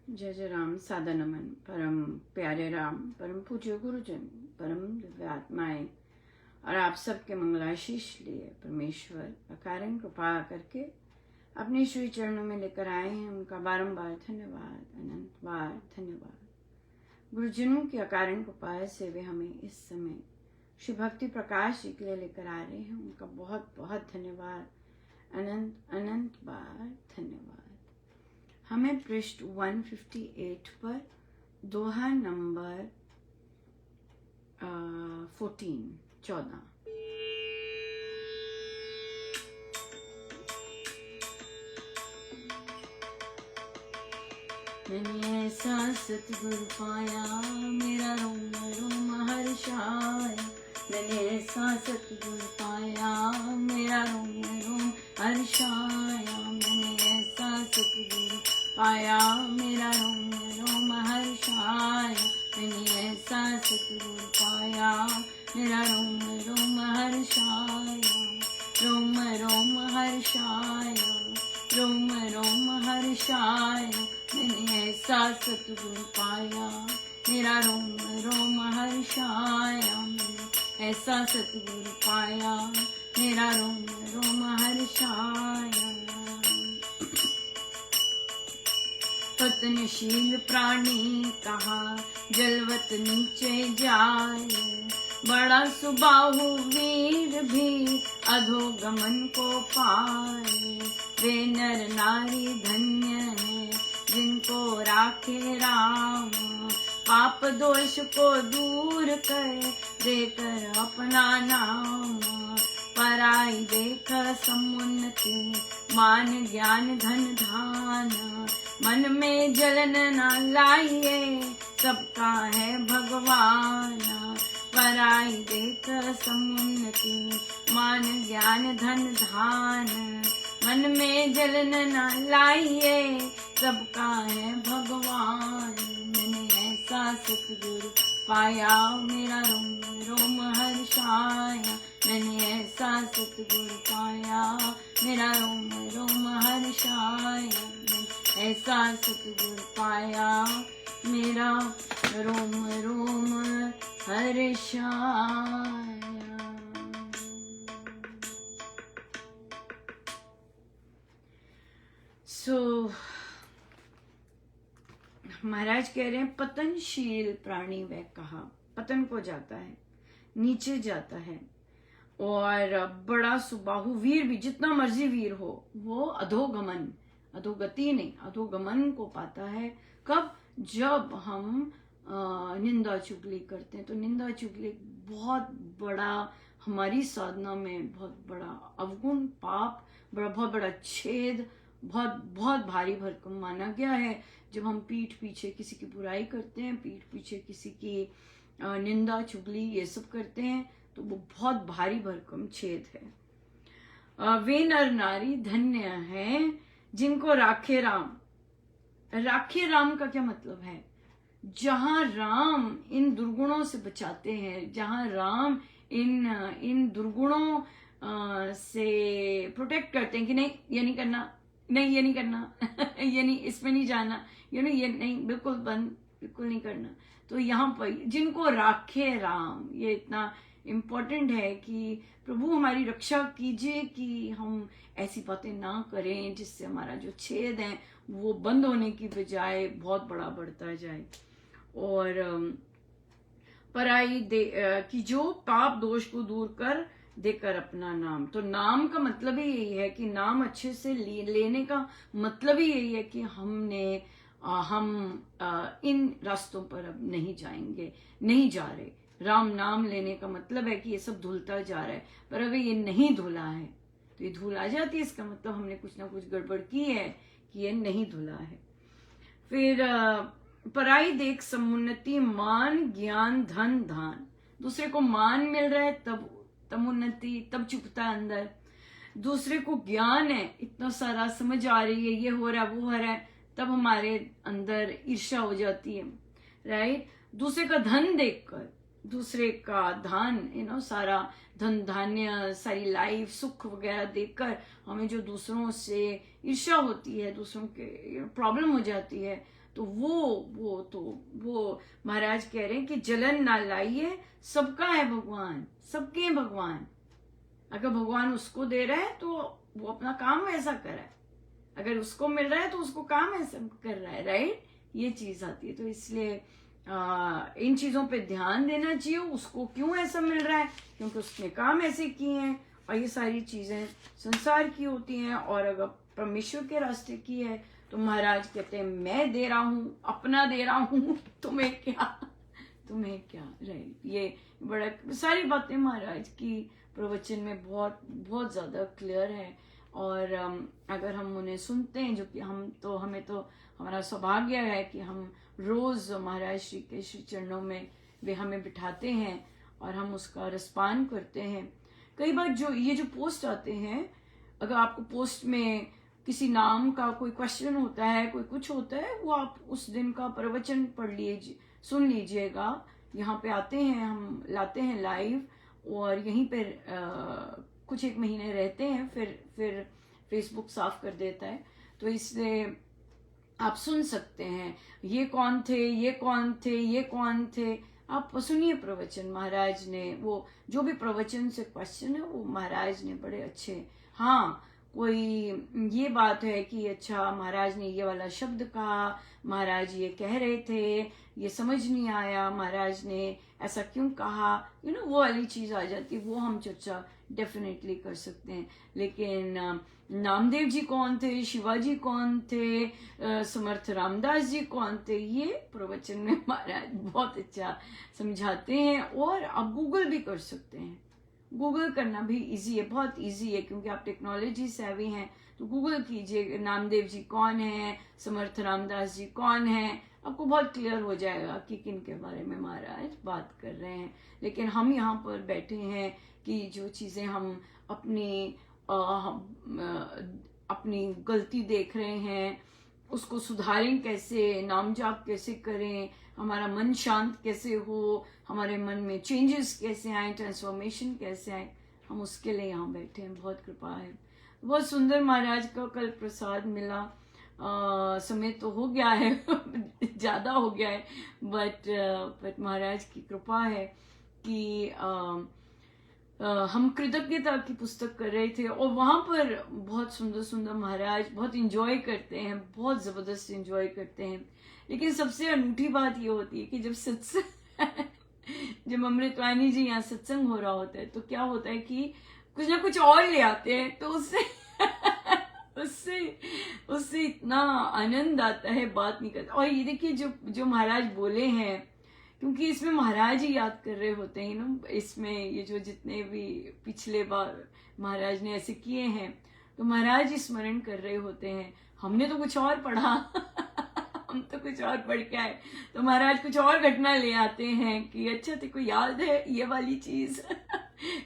जय जय राम। सादा नमन। परम प्यारे राम, परम पूज्य गुरुजन, परम दिव्य आत्माएं और आप सबके मंगलाशीष लिए परमेश्वर अकारण कृपा करके अपने श्री चरणों में लेकर आए हैं। उनका बारंबार धन्यवाद, अनंत बार धन्यवाद। गुरुजनों की अकारण कृपा से वे हमें इस समय श्री भक्ति प्रकाश जी के लिए लेकर आ रहे हैं। उनका बहुत बहुत धन्यवाद, अनंत अनंत बार धन्यवाद। हमें पृष्ठ 158 पर दोहा नंबर 14 मैंने ऐसा सतगुरु पाया, मेरा रोम रोम हर्षाया। मैंने ऐसा सतगुरु पाया, मेरा रोम रोम हर्षाया। मैंने ऐसा सतगुरु पाया, मेरा रोम रोम हर्षाया। मैंने ऐसा सतगुरु पाया, मेरा रोम रोम हर्षाया। रोम रोम हर्षाया, रोम रोम हर्षाया। मैंने ऐसा सतगुरु पाया, मेरा रोम रोम हर्षाया। मैंने ऐसा सतगुरु पाया, मेरा रोम रोम हर्षाया। पतनशील प्राणी कहा, जलवत नीचे जाए। बड़ा सुबाहु वीर भी अधोगमन को पाए। वे नर नारी धन्य है, जिनको राखे राम। पाप दोष को दूर कर देकर अपना नाम। पराई देख समुन्नति, मान ज्ञान धन धान। मन में जलन न लाइए, सबका है भगवान। पराई देख समुन्नति, मान ज्ञान धन धान। मन में जलन न लाइए, सबका है भगवान। मैंने ऐसा सतगुरु पाया, मेरा रोम रोम हर्षाया। मैंने ऐसा सतगुरु पाया, मेरा रोम रोम हर्षाया। ऐसा सतगुरु पाया, मेरा रोम रोम हर्षाया। महाराज कह रहे हैं, पतनशील प्राणी वह कहा, पतन को जाता है, नीचे जाता है। और बड़ा सुबाहु वीर भी, जितना मर्जी वीर हो, वो अधोगमन, अधोगति नहीं, अधोगमन को पाता है। कब? जब हम निंदा चुगली करते हैं। तो निंदा चुगली बहुत बड़ा, हमारी साधना में बहुत बड़ा अवगुण, पाप, बहुत बड़ा छेद, बहुत बहुत भारी भरकम माना गया है। जब हम पीठ पीछे किसी की बुराई करते हैं, पीठ पीछे किसी की निंदा चुगली ये सब करते हैं, तो वो बहुत भारी भरकम छेद है। वे नर नारी धन्य हैं, जिनको राखे राम। राखे राम का क्या मतलब है? जहां राम इन दुर्गुणों से बचाते हैं, जहां राम इन दुर्गुणों से प्रोटेक्ट करते हैं कि नहीं ये नहीं करना, नहीं ये नहीं करना ये नहीं, इसमें नहीं जाना, ये नहीं, ये नहीं, बिल्कुल बंद, बिल्कुल नहीं करना। तो यहाँ पर जिनको राखे राम, ये इतना इम्पोर्टेंट है कि प्रभु हमारी रक्षा कीजिए कि हम ऐसी बातें ना करें जिससे हमारा जो छेद है वो बंद होने की बजाय बहुत बड़ा बढ़ता जाए। और पराई कि जो पाप दोष को दूर कर देकर अपना नाम। तो नाम का मतलब ही यही है कि नाम अच्छे से लेने का मतलब ही यही है कि हम इन रास्तों पर अब नहीं जाएंगे, नहीं जा रहे। राम नाम लेने का मतलब है कि ये सब धुलता जा रहा है, पर अभी ये नहीं धुला है। तो ये धुल आ जाती है, इसका मतलब हमने कुछ ना कुछ गड़बड़ की है कि ये नहीं धुला है। फिर पराई देख समुन्नति, मान ज्ञान धन धान। दूसरे को मान मिल रहा है तब उन्नति, तब चुपता है अंदर। दूसरे को ज्ञान है, इतना सारा समझ आ रही है, ये हो रहा है वो हो रहा है, तब हमारे अंदर ईर्ष्या हो जाती है, राइट। दूसरे का धन देखकर, दूसरे का धन, सारा धन धान्य, सारी लाइफ, सुख वगैरह देखकर हमें जो दूसरों से ईर्ष्या होती है, दूसरों के प्रॉब्लम हो जाती है, तो वो महाराज कह रहे हैं कि जलन ना लाइए, सबका है भगवान, सबके हैं भगवान। अगर भगवान उसको दे रहा है तो वो अपना काम वैसा कर रहा है, अगर उसको मिल रहा है तो उसको काम ऐसा कर रहा है, राइट। ये चीज आती है। तो इसलिए इन चीजों पे ध्यान देना चाहिए, उसको क्यों ऐसा मिल रहा है, क्योंकि उसने काम ऐसे किए हैं। और ये सारी चीजें संसार की होती हैं, और अगर परमेश्वर के रास्ते की है तो महाराज कहते हैं मैं दे रहा हूं, अपना दे रहा हूं, तुम्हें क्या, राइट। ये बड़ा सारी बातें महाराज की प्रवचन में बहुत बहुत ज्यादा क्लियर है। और अगर हम उन्हें सुनते हैं, जो कि हमें तो हमारा सौभाग्य है कि हम रोज महाराज श्री के श्री चरणों में वे हमें बिठाते हैं और हम उसका रसपान करते हैं। कई बार ये जो पोस्ट आते हैं, अगर आपको पोस्ट में किसी नाम का कोई क्वेश्चन होता है, कोई कुछ होता है, वो आप उस दिन का प्रवचन पढ़ लीजिए, सुन लीजिएगा। यहाँ पे आते हैं, हम लाते हैं लाइव, और यहीं पे कुछ एक महीने रहते हैं, फिर फेसबुक साफ कर देता है। तो इसलिए आप सुन सकते हैं, ये कौन थे, ये कौन थे, ये कौन थे, आप सुनिए प्रवचन। महाराज ने वो जो भी प्रवचन से क्वेश्चन है वो महाराज ने बड़े अच्छे, हाँ कोई ये बात है कि अच्छा महाराज ने ये वाला शब्द कहा, महाराज ये कह रहे थे, ये समझ नहीं आया, महाराज ने ऐसा क्यों कहा, वो वाली चीज आ जाती है, वो हम चर्चा डेफिनेटली कर सकते हैं। लेकिन नामदेव जी कौन थे, शिवाजी कौन थे, समर्थ रामदास जी कौन थे, ये प्रवचन में महाराज बहुत अच्छा समझाते हैं। और आप गूगल भी कर सकते हैं, गूगल करना भी इजी है, बहुत इजी है, क्योंकि आप टेक्नोलॉजी सेवी हैं। तो गूगल कीजिए नामदेव जी कौन है, समर्थ रामदास जी कौन है, आपको बहुत क्लियर हो जाएगा कि किन के बारे में महाराज बात कर रहे हैं। लेकिन हम यहाँ पर बैठे हैं कि जो चीजें हम अपनी गलती देख रहे हैं उसको सुधारें कैसे, नाम जाप कैसे करें, हमारा मन शांत कैसे हो, हमारे मन में चेंजेस कैसे आए, ट्रांसफॉर्मेशन कैसे आए, हम उसके लिए यहाँ बैठे हैं। बहुत कृपा है, बहुत सुंदर महाराज का कल प्रसाद मिला। समय तो हो गया है ज्यादा हो गया है, बट महाराज की कृपा है कि हम कृतज्ञता की पुस्तक कर रहे थे, और वहां पर बहुत सुंदर सुंदर महाराज बहुत इंजॉय करते हैं, बहुत जबरदस्त इंजॉय करते हैं। लेकिन सबसे अनूठी बात ये होती है कि जब सत्संग जब अमृतवाणी जी यहाँ सत्संग हो रहा होता है, तो क्या होता है कि कुछ ना कुछ और ले आते हैं, तो उससे इतना आनंद आता है, बात नहीं करता। और ये देखिए जो महाराज बोले हैं, क्योंकि इसमें महाराज ही याद कर रहे होते हैं ना, इसमें ये जो जितने भी पिछले बार महाराज ने ऐसे किए हैं, तो महाराज ही स्मरण कर रहे होते हैं। हमने तो कुछ और पढ़ा हम तो कुछ और पढ़ के आए, तो महाराज कुछ और घटना ले आते हैं कि अच्छा तेको याद है ये वाली चीज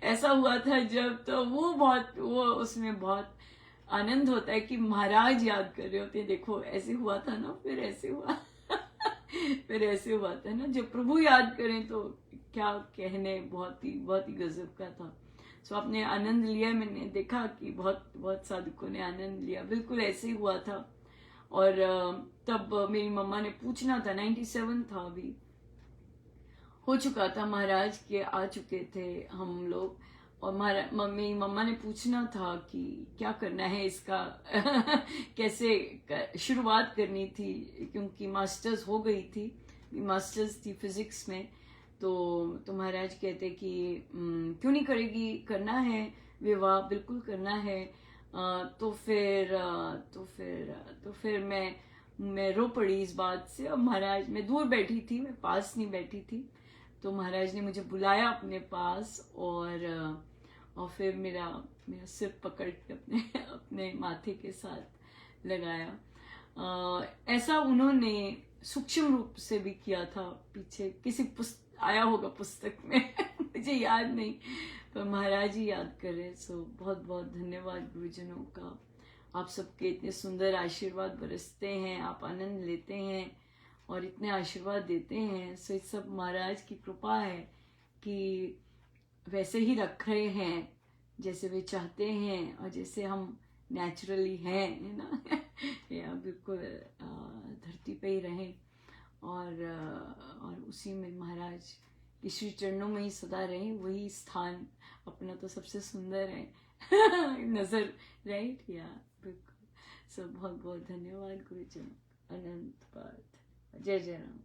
ऐसा हुआ था जब, तो वो उसमें बहुत आनंद होता है कि महाराज याद कर रहे होते हैं, देखो ऐसे हुआ था ना, फिर ऐसे हुआ फिर ऐसे हुआ था ना। जब प्रभु याद करें तो क्या कहने, बहुत ही गजब का था। सो आपने आनंद लिया, मैंने देखा कि बहुत साधुकों ने आनंद लिया, बिल्कुल ऐसे ही हुआ था। और तब मेरी मम्मा ने पूछना था, 97 था, अभी हो चुका था, महाराज के आ चुके थे हम लोग, और मेरी मम्मा ने पूछना था कि क्या करना है इसका कैसे शुरुआत करनी थी, क्योंकि मास्टर्स हो गई थी, मास्टर्स थी फिजिक्स में। तो महाराज कहते कि क्यों नहीं करेगी, करना है विवाह, बिल्कुल करना है। तो फिर मैं रो पड़ी इस बात से। और महाराज, मैं दूर बैठी थी, मैं पास नहीं बैठी थी, तो महाराज ने मुझे बुलाया अपने पास, और फिर मेरा सिर पकड़ के अपने माथे के साथ लगाया। ऐसा उन्होंने सूक्ष्म रूप से भी किया था, पीछे किसी आया होगा पुस्तक में मुझे याद नहीं, पर महाराज ही याद कर रहे। सो बहुत बहुत धन्यवाद गुरुजनों का, आप सबके इतने सुंदर आशीर्वाद बरसते हैं, आप आनंद लेते हैं और इतने आशीर्वाद देते हैं। सो इस सब महाराज की कृपा है कि वैसे ही रख रहे हैं जैसे वे चाहते हैं, और जैसे हम नेचुरली हैं, है ना या बिल्कुल धरती पे ही रहें और उसी में महाराज के श्री चरणों में ही सदा रहें। वही स्थान अपना तो सबसे सुंदर है नजर, राइट? या बिल्कुल। सब बहुत बहुत धन्यवाद गुरुजन, अनंत बात। जय जय राम।